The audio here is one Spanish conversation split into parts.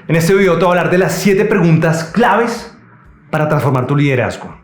En este video te voy a hablar de las 7 preguntas claves para transformar tu liderazgo.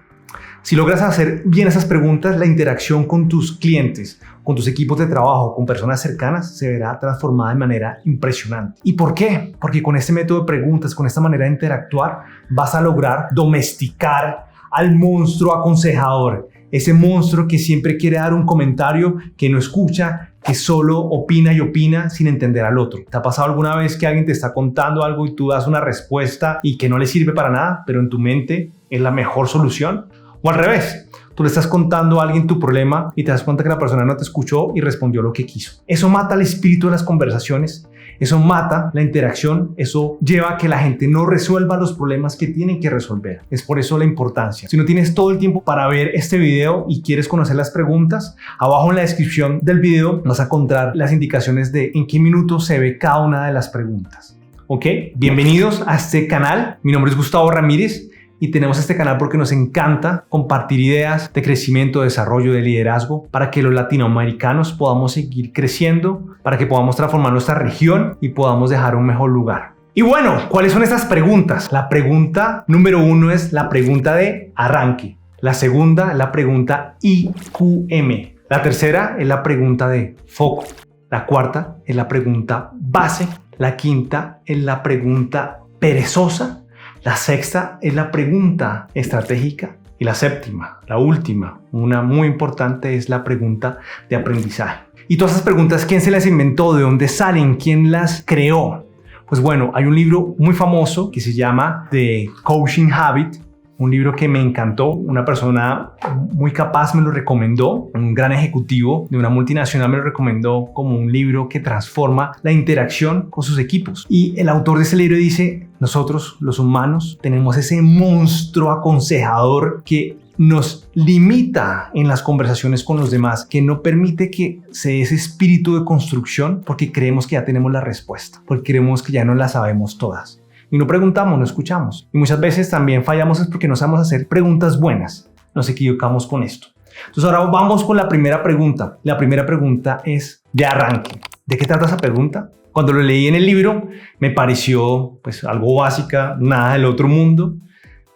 Si logras hacer bien esas preguntas, la interacción con tus clientes, con tus equipos de trabajo, con personas cercanas, se verá transformada de manera impresionante. ¿Y por qué? Porque con este método de preguntas, con esta manera de interactuar, vas a lograr domesticar al monstruo aconsejador. Ese monstruo que siempre quiere dar un comentario, que no escucha, que solo opina y opina sin entender al otro. ¿Te ha pasado alguna vez que alguien te está contando algo y tú das una respuesta y que no le sirve para nada, pero en tu mente es la mejor solución? O al revés, tú le estás contando a alguien tu problema y te das cuenta que la persona no te escuchó y respondió lo que quiso. Eso mata el espíritu de las conversaciones, eso mata la interacción, eso lleva a que la gente no resuelva los problemas que tienen que resolver. Es por eso la importancia. Si no tienes todo el tiempo para ver este video y quieres conocer las preguntas, abajo en la descripción del video vas a encontrar las indicaciones de en qué minuto se ve cada una de las preguntas. ¿Ok? Bienvenidos a este canal. Mi nombre es Gustavo Ramírez. Y tenemos este canal porque nos encanta compartir ideas de crecimiento, desarrollo, de liderazgo para que los latinoamericanos podamos seguir creciendo, para que podamos transformar nuestra región y podamos dejar un mejor lugar. Y bueno, ¿cuáles son estas preguntas? La pregunta número 1 es la pregunta de arranque. La segunda es la pregunta IQM. La tercera es la pregunta de foco. La cuarta es la pregunta base. La quinta es la pregunta perezosa. La sexta es la pregunta estratégica y la séptima, la última, una muy importante, es la pregunta de aprendizaje. Y todas esas preguntas, ¿quién se las inventó? ¿De dónde salen? ¿Quién las creó? Pues bueno, hay un libro muy famoso que se llama The Coaching Habit, un libro que me encantó, una persona muy capaz me lo recomendó, un gran ejecutivo de una multinacional me lo recomendó como un libro que transforma la interacción con sus equipos. Y el autor de ese libro dice, nosotros los humanos tenemos ese monstruo aconsejador que nos limita en las conversaciones con los demás, que no permite que se dé ese espíritu de construcción porque creemos que ya tenemos la respuesta, porque creemos que ya no la sabemos todas. Y no preguntamos, no escuchamos. Y muchas veces también fallamos es porque no sabemos hacer preguntas buenas. Nos equivocamos con esto. Entonces ahora vamos con la primera pregunta. La primera pregunta es de arranque. ¿De qué trata esa pregunta? Cuando lo leí en el libro me pareció pues algo básica, nada del otro mundo.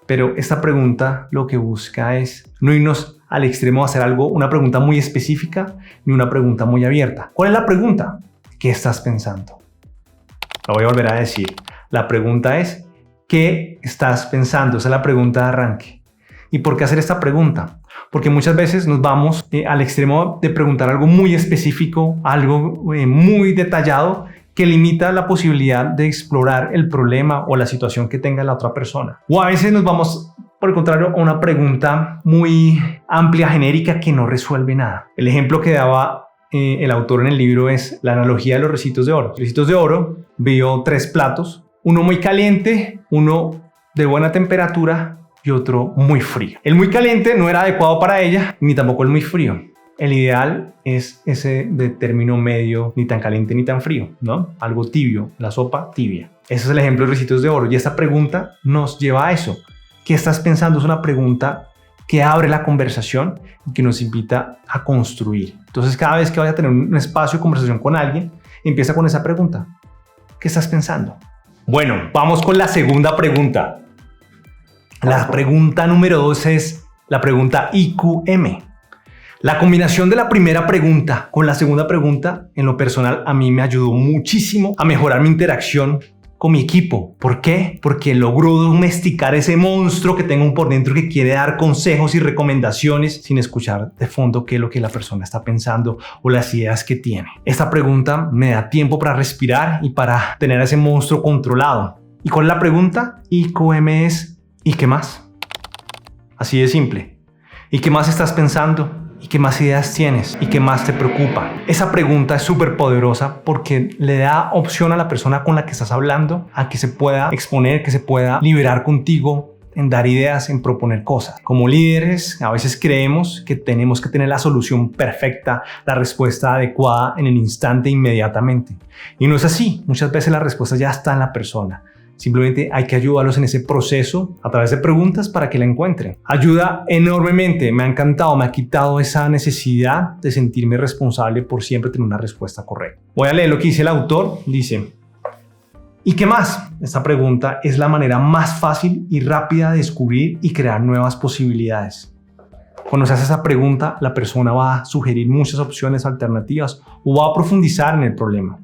Pero esta pregunta lo que busca es no irnos al extremo de hacer algo, una pregunta muy específica ni una pregunta muy abierta. ¿Cuál es la pregunta? ¿Qué estás pensando? Lo voy a volver a decir. La pregunta es, ¿qué estás pensando? Esa es la pregunta de arranque. ¿Y por qué hacer esta pregunta? Porque muchas veces nos vamos al extremo de preguntar algo muy específico, algo muy detallado, que limita la posibilidad de explorar el problema o la situación que tenga la otra persona. O a veces nos vamos, por el contrario, a una pregunta muy amplia, genérica, que no resuelve nada. El ejemplo que daba el autor en el libro es la analogía de los ricitos de oro. Los ricitos de oro vio 3 platos. Uno muy caliente, uno de buena temperatura y otro muy frío. El muy caliente no era adecuado para ella, ni tampoco el muy frío. El ideal es ese de término medio, ni tan caliente ni tan frío, ¿no? Algo tibio, la sopa tibia. Ese es el ejemplo de ricitos de oro. Y esta pregunta nos lleva a eso. ¿Qué estás pensando? Es una pregunta que abre la conversación y que nos invita a construir. Entonces, cada vez que vayas a tener un espacio de conversación con alguien, empieza con esa pregunta. ¿Qué estás pensando? Bueno, vamos con la segunda pregunta. La pregunta número 2 es la pregunta IQM. La combinación de la primera pregunta con la segunda pregunta, en lo personal, a mí me ayudó muchísimo a mejorar mi interacción con mi equipo. ¿Por qué? Porque logró domesticar ese monstruo que tengo por dentro que quiere dar consejos y recomendaciones sin escuchar de fondo qué es lo que la persona está pensando o las ideas que tiene. Esta pregunta me da tiempo para respirar y para tener a ese monstruo controlado. ¿Y cuál es la pregunta? IQM es ¿y qué más? Así de simple. ¿Y qué más estás pensando? ¿Y qué más ideas tienes? ¿Y qué más te preocupa? Esa pregunta es súper poderosa porque le da opción a la persona con la que estás hablando a que se pueda exponer, que se pueda liberar contigo en dar ideas, en proponer cosas. Como líderes, a veces creemos que tenemos que tener la solución perfecta, la respuesta adecuada en el instante inmediatamente. Y no es así. Muchas veces la respuesta ya está en la persona. Simplemente hay que ayudarlos en ese proceso a través de preguntas para que la encuentren. Ayuda enormemente, me ha encantado, me ha quitado esa necesidad de sentirme responsable por siempre tener una respuesta correcta. Voy a leer lo que dice el autor. Dice: ¿Y qué más? Esta pregunta es la manera más fácil y rápida de descubrir y crear nuevas posibilidades. Cuando se hace esa pregunta, la persona va a sugerir muchas opciones alternativas o va a profundizar en el problema.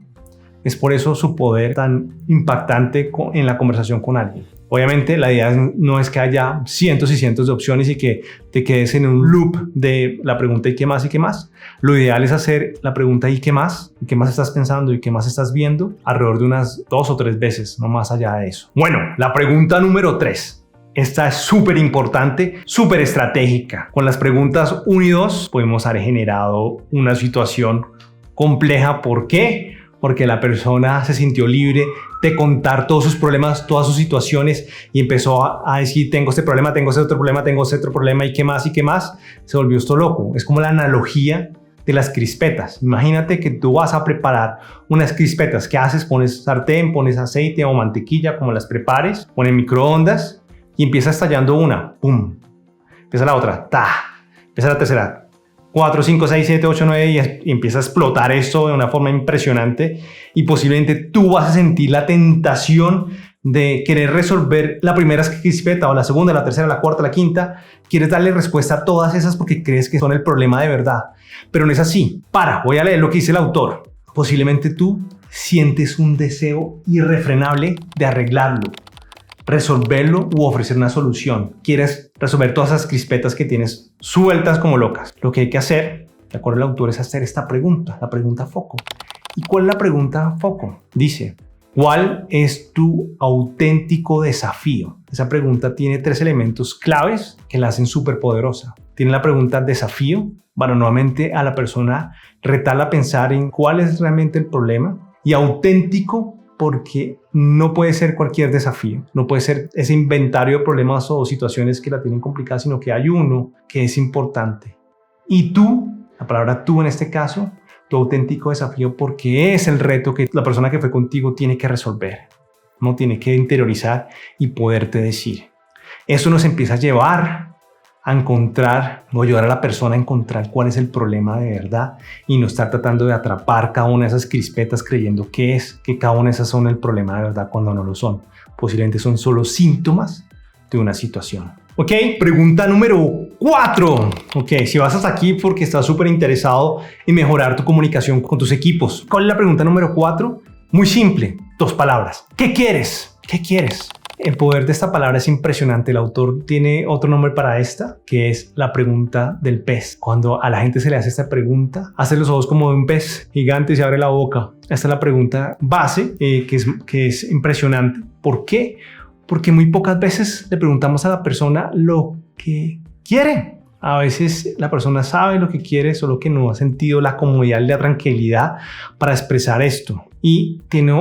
Es por eso su poder tan impactante en la conversación con alguien. Obviamente la idea no es que haya cientos y cientos de opciones y que te quedes en un loop de la pregunta ¿y qué más? ¿Y qué más? Lo ideal es hacer la pregunta ¿y qué más? ¿Y qué más estás pensando? ¿Y qué más estás viendo? Alrededor de unas 2 o 3 veces, no más allá de eso. Bueno, la pregunta número 3. Esta es súper importante, súper estratégica. Con las preguntas 1 y 2 podemos haber generado una situación compleja. ¿Por qué? Porque la persona se sintió libre de contar todos sus problemas, todas sus situaciones y empezó a decir tengo este problema, tengo este otro problema, tengo este otro problema y qué más y qué más. Se volvió esto loco. Es como la analogía de las crispetas. Imagínate que tú vas a preparar unas crispetas. ¿Qué haces? Pones sartén, pones aceite o mantequilla, como las prepares, pones microondas y empieza estallando una. ¡Pum! Empieza la otra. ¡Ta! Empieza la tercera. 4, 5, 6, 7, 8, 9 y empieza a explotar esto de una forma impresionante y posiblemente tú vas a sentir la tentación de querer resolver la primera crispeta o la segunda, la tercera, la cuarta, la quinta. Quieres darle respuesta a todas esas porque crees que son el problema de verdad, pero no es así. Voy a leer lo que dice el autor. Posiblemente tú sientes un deseo irrefrenable de arreglarlo, resolverlo u ofrecer una solución. Quieres resolver todas esas crispetas que tienes sueltas como locas. Lo que hay que hacer, de acuerdo al autor, es hacer esta pregunta, la pregunta foco. ¿Y cuál es la pregunta foco? Dice, ¿cuál es tu auténtico desafío? Esa pregunta tiene 3 elementos claves que la hacen súper poderosa. Tiene la pregunta desafío, para nuevamente a la persona retarla a pensar en cuál es realmente el problema, y auténtico, porque no puede ser cualquier desafío, no puede ser ese inventario de problemas o situaciones que la tienen complicada, sino que hay uno que es importante. Y tú, la palabra tú en este caso, tu auténtico desafío, porque es el reto que la persona que fue contigo tiene que resolver, no tiene que interiorizar y poderte decir. Eso nos empieza a llevar a encontrar o ayudar a la persona a encontrar cuál es el problema de verdad y no estar tratando de atrapar cada una de esas crispetas creyendo que cada una de esas son el problema de verdad cuando no lo son. Posiblemente son solo síntomas de una situación. Ok, pregunta número 4. Ok, si vas hasta aquí porque estás súper interesado en mejorar tu comunicación con tus equipos. ¿Cuál es la pregunta número 4? Muy simple, 2 palabras. ¿Qué quieres? ¿Qué quieres? El poder de esta palabra es impresionante. El autor tiene otro nombre para esta, que es la pregunta del pez. Cuando a la gente se le hace esta pregunta, hace los ojos como de un pez gigante y se abre la boca. Esta es la pregunta base, que es impresionante. ¿Por qué? Porque muy pocas veces le preguntamos a la persona lo que quiere. A veces la persona sabe lo que quiere, solo que no ha sentido la comodidad y la tranquilidad para expresar esto. Y tiene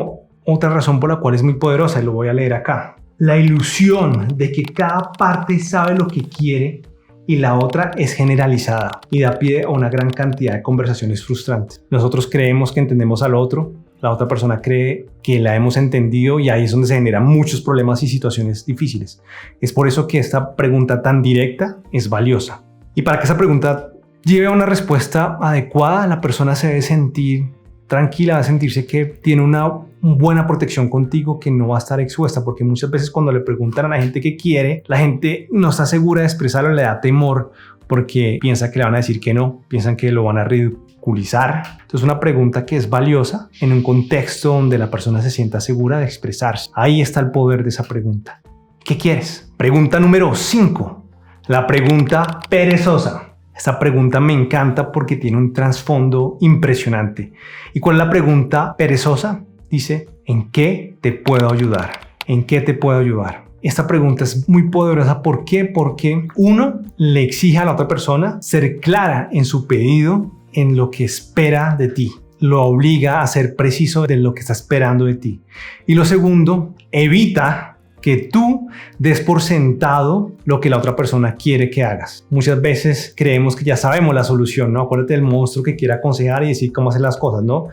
otra razón por la cual es muy poderosa y lo voy a leer acá. La ilusión de que cada parte sabe lo que quiere y la otra es generalizada y da pie a una gran cantidad de conversaciones frustrantes. Nosotros creemos que entendemos al otro, la otra persona cree que la hemos entendido y ahí es donde se generan muchos problemas y situaciones difíciles. Es por eso que esta pregunta tan directa es valiosa. Y para que esa pregunta lleve a una respuesta adecuada, la persona se debe sentir tranquila, va a sentirse que tiene una buena protección contigo, que no va a estar expuesta, porque muchas veces cuando le preguntan a la gente qué quiere, la gente no está segura de expresarlo, le da temor porque piensa que le van a decir que no, piensan que lo van a ridiculizar. Entonces una pregunta que es valiosa en un contexto donde la persona se sienta segura de expresarse. Ahí está el poder de esa pregunta. ¿Qué quieres? Pregunta número 5. La pregunta perezosa. Esta pregunta me encanta porque tiene un trasfondo impresionante. ¿Y cuál es la pregunta perezosa? Dice, ¿en qué te puedo ayudar? ¿En qué te puedo ayudar? Esta pregunta es muy poderosa. ¿Por qué? Porque uno, le exige a la otra persona ser clara en su pedido, en lo que espera de ti. Lo obliga a ser preciso de lo que está esperando de ti. Y lo segundo, evita que tú des por sentado lo que la otra persona quiere que hagas. Muchas veces creemos que ya sabemos la solución, ¿no? Acuérdate del monstruo que quiere aconsejar y decir cómo hacer las cosas, ¿no?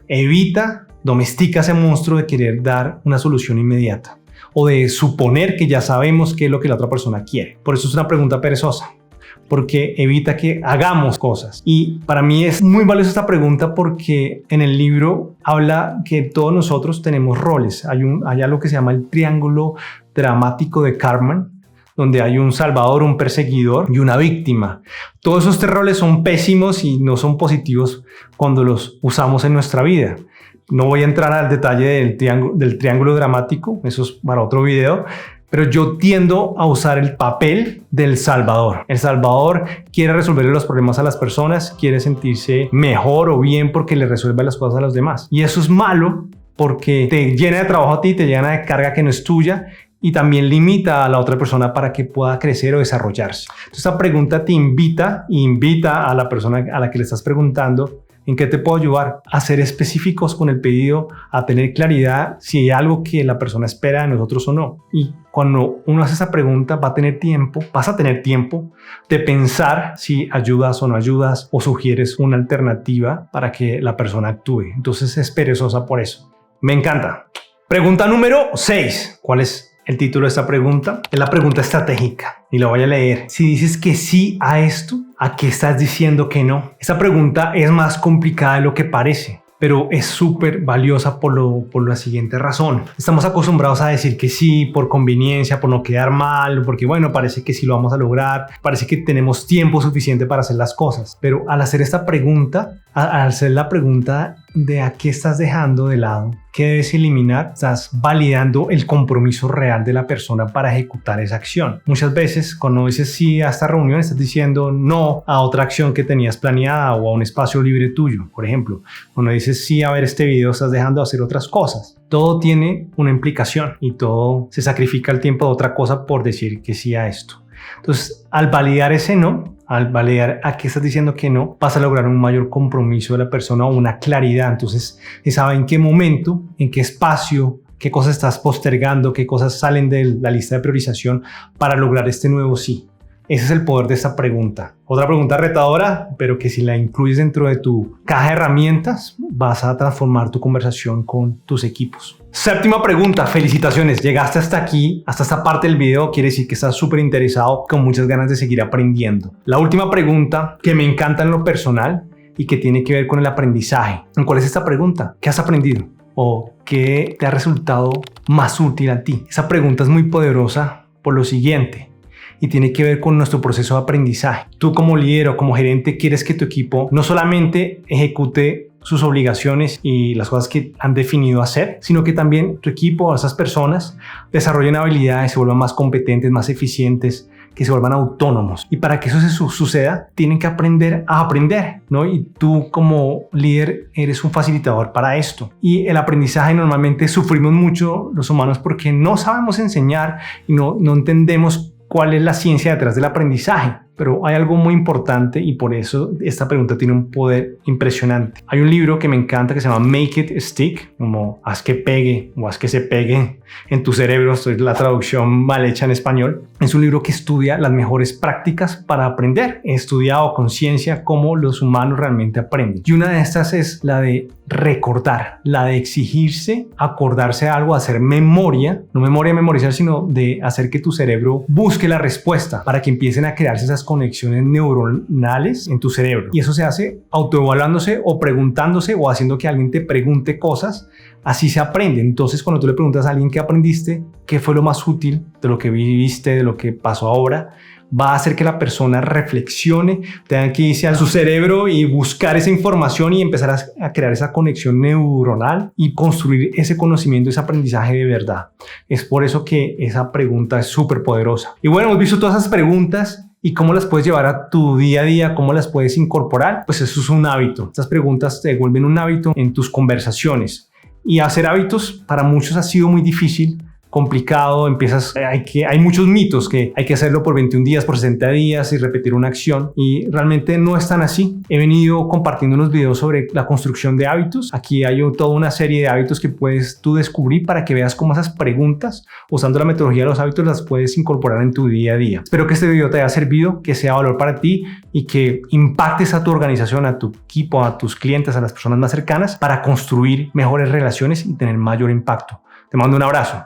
Domestica ese monstruo de querer dar una solución inmediata o de suponer que ya sabemos qué es lo que la otra persona quiere. Por eso es una pregunta perezosa. porque evita que hagamos cosas. Y para mí es muy valiosa esta pregunta porque en el libro habla que todos nosotros tenemos roles. Hay algo que se llama el triángulo dramático de Karpman, donde hay un salvador, un perseguidor y una víctima. Todos esos tres roles son pésimos y no son positivos cuando los usamos en nuestra vida. No voy a entrar al detalle del triángulo dramático, eso es para otro video, pero yo tiendo a usar el papel del salvador. El salvador quiere resolverle los problemas a las personas, quiere sentirse mejor o bien porque le resuelve las cosas a los demás. Y eso es malo porque te llena de trabajo a ti, te llena de carga que no es tuya y también limita a la otra persona para que pueda crecer o desarrollarse. Entonces, esta pregunta te invita a la persona a la que le estás preguntando: ¿en qué te puedo ayudar? A ser específicos con el pedido, a tener claridad si hay algo que la persona espera de nosotros o no. Y cuando uno hace esa pregunta, vas a tener tiempo de pensar si ayudas o no ayudas o sugieres una alternativa para que la persona actúe. Entonces es perezosa por eso. Me encanta. Pregunta número 6. ¿Cuál es el título de esta pregunta? Es la pregunta estratégica y la voy a leer. Si dices que sí a esto, ¿a qué estás diciendo que no? Esta pregunta es más complicada de lo que parece, pero es súper valiosa por la siguiente razón. Estamos acostumbrados a decir que sí por conveniencia, por no quedar mal, porque bueno, parece que sí lo vamos a lograr, parece que tenemos tiempo suficiente para hacer las cosas. Pero al hacer esta pregunta, al hacer la pregunta de a qué estás dejando de lado, qué debes eliminar, estás validando el compromiso real de la persona para ejecutar esa acción. Muchas veces cuando dices sí a esta reunión, estás diciendo no a otra acción que tenías planeada o a un espacio libre tuyo. Por ejemplo, cuando dices sí a ver este video, estás dejando de hacer otras cosas. Todo tiene una implicación y todo se sacrifica el tiempo de otra cosa por decir que sí a esto. Entonces, al validar ese no, al validar a qué estás diciendo que no, vas a lograr un mayor compromiso de la persona o una claridad. Entonces, se sabe en qué momento, en qué espacio, qué cosas estás postergando, qué cosas salen de la lista de priorización para lograr este nuevo sí. Ese es el poder de esta pregunta. Otra pregunta retadora, pero que si la incluyes dentro de tu caja de herramientas, vas a transformar tu conversación con tus equipos. Séptima pregunta. Felicitaciones. Llegaste hasta aquí, hasta esta parte del video. Quiere decir que estás súper interesado, con muchas ganas de seguir aprendiendo. La última pregunta que me encanta en lo personal y que tiene que ver con el aprendizaje. ¿Cuál es esta pregunta? ¿Qué has aprendido? ¿O qué te ha resultado más útil a ti? Esa pregunta es muy poderosa por lo siguiente. Y tiene que ver con nuestro proceso de aprendizaje. Tú como líder o como gerente quieres que tu equipo no solamente ejecute sus obligaciones y las cosas que han definido hacer, sino que también tu equipo o esas personas desarrollen habilidades, se vuelvan más competentes, más eficientes, que se vuelvan autónomos. Y para que eso suceda, tienen que aprender a aprender, ¿no? Y tú como líder eres un facilitador para esto. Y el aprendizaje normalmente sufrimos mucho los humanos porque no sabemos enseñar y no entendemos cuál es la ciencia detrás del aprendizaje. Pero hay algo muy importante y por eso esta pregunta tiene un poder impresionante. Hay un libro que me encanta que se llama Make It Stick, como haz que pegue o haz que se pegue en tu cerebro. Esto es la traducción mal hecha en español. Es un libro que estudia las mejores prácticas para aprender. He estudiado con ciencia cómo los humanos realmente aprenden. Y una de estas es la de recordar, la de exigirse, acordarse de algo, hacer memoria, no memoria de memorizar, sino de hacer que tu cerebro busque la respuesta para que empiecen a crearse esas conexiones neuronales en tu cerebro. Y eso se hace autoevaluándose o preguntándose o haciendo que alguien te pregunte cosas. Así se aprende. Entonces, cuando tú le preguntas a alguien qué aprendiste, qué fue lo más útil de lo que viviste, de lo que pasó ahora, va a hacer que la persona reflexione, tenga que irse a su cerebro y buscar esa información y empezar a crear esa conexión neuronal y construir ese conocimiento, ese aprendizaje de verdad. Es por eso que esa pregunta es súper poderosa. Y bueno, hemos visto todas esas preguntas y cómo las puedes llevar a tu día a día, cómo las puedes incorporar. Pues eso es un hábito. Estas preguntas te vuelven un hábito en tus conversaciones. Y hacer hábitos para muchos ha sido muy difícil, complicado. Hay muchos mitos que hay que hacerlo por 21 días, por 60 días y repetir una acción, y realmente no es tan así. He venido compartiendo unos videos sobre la construcción de hábitos. Aquí hay toda una serie de hábitos que puedes tú descubrir para que veas cómo esas preguntas, usando la metodología de los hábitos, las puedes incorporar en tu día a día. Espero que este video te haya servido, que sea valor para ti y que impactes a tu organización, a tu equipo, a tus clientes, a las personas más cercanas para construir mejores relaciones y tener mayor impacto. Te mando un abrazo.